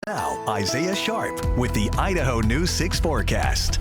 Now, Isaiah Sharp with the Idaho News 6 forecast.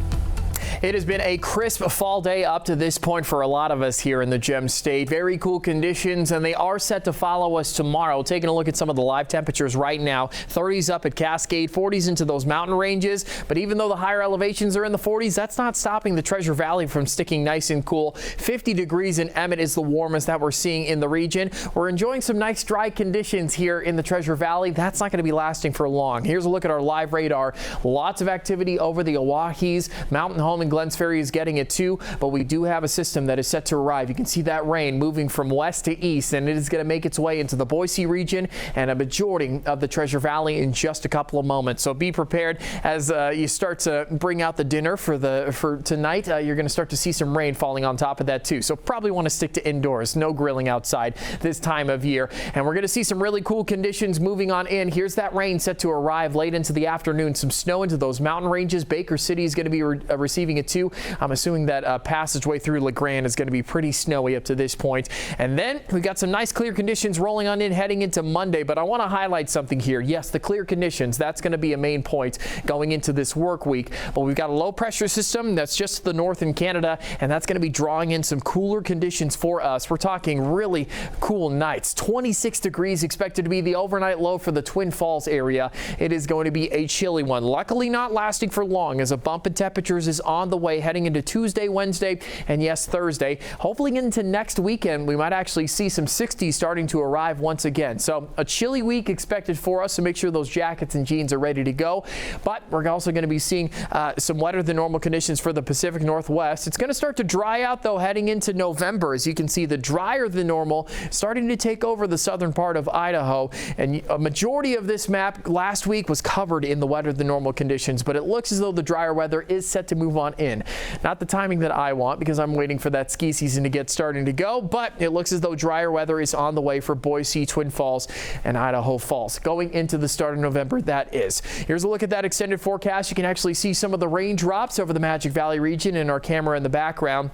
It has been a crisp fall day up to this point for a lot of us here in the Gem State. Very cool conditions, and they are set to follow us tomorrow. Taking a look at some of the live temperatures right now, 30s up at Cascade, 40s into those mountain ranges. But even though the higher elevations are in the 40s, that's not stopping the Treasure Valley from sticking nice and cool. 50 degrees in Emmett is the warmest that we're seeing in the region. We're enjoying some nice dry conditions here in the Treasure Valley. That's not going to be lasting for long. Here's a look at our live radar. Lots of activity over the Owahis. Mountain Home and Glens Ferry is getting it too, but we do have a system that is set to arrive. You can see that rain moving from west to east, and it is going to make its way into the Boise region and a majority of the Treasure Valley in just a couple of moments. So be prepared as you start to bring out the dinner for tonight. You're going to start to see some rain falling on top of that too. So probably want to stick to indoors. No grilling outside this time of year. And we're going to see some really cool conditions moving on in. Here's that rain set to arrive late into the afternoon. Some snow into those mountain ranges. Baker City is going to be receiving it too. I'm assuming that passageway through LeGrand is going to be pretty snowy up to this point. And then we've got some nice clear conditions rolling on in heading into Monday. But I want to highlight something here. Yes, the clear conditions, that's going to be a main point going into this work week. But we've got a low pressure system that's just to the north in Canada, and that's going to be drawing in some cooler conditions for us. We're talking really cool nights. 26 degrees expected to be the overnight low for the Twin Falls area. It is going to be a chilly one. Luckily not lasting for long, as a bump in temperatures is on the way heading into Tuesday, Wednesday, and yes, Thursday. Hopefully into next weekend, we might actually see some 60s starting to arrive once again. So a chilly week expected for us, so make sure those jackets and jeans are ready to go. But we're also going to be seeing some wetter than normal conditions for the Pacific Northwest. It's going to start to dry out though heading into November. As you can see, the drier than normal starting to take over the southern part of Idaho, and a majority of this map last week was covered in the wetter than normal conditions, but it looks as though the drier weather is set to move on in. Not the timing that I want, because I'm waiting for that ski season to get starting to go, but it looks as though drier weather is on the way for Boise, Twin Falls, and Idaho Falls going into the start of November. That is. Here's a look at that extended forecast. You can actually see some of the raindrops over the Magic Valley region in our camera in the background.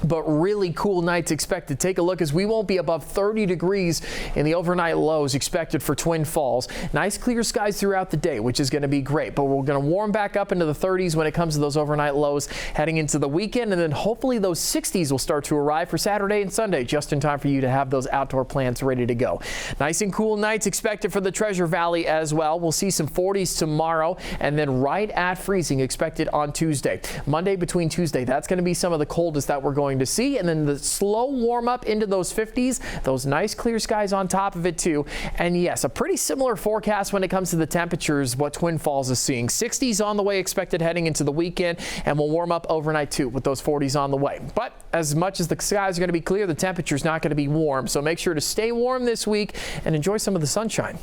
But really cool nights expected. Take a look, as we won't be above 30 degrees in the overnight lows expected for Twin Falls. Nice clear skies throughout the day, which is going to be great. But we're going to warm back up into the 30s when it comes to those overnight lows heading into the weekend. And then hopefully those 60s will start to arrive for Saturday and Sunday, just in time for you to have those outdoor plans ready to go. Nice and cool nights expected for the Treasure Valley as well. We'll see some 40s tomorrow, and then right at freezing expected on Tuesday. Monday between Tuesday, that's going to be some of the coldest that we're going to see, and then the slow warm up into those 50s, those nice clear skies on top of it too. And yes, a pretty similar forecast when it comes to the temperatures what Twin Falls is seeing. 60s on the way expected heading into the weekend, and we'll warm up overnight too with those 40s on the way. But as much as the skies are going to be clear, the temperature's not going to be warm, so make sure to stay warm this week and enjoy some of the sunshine.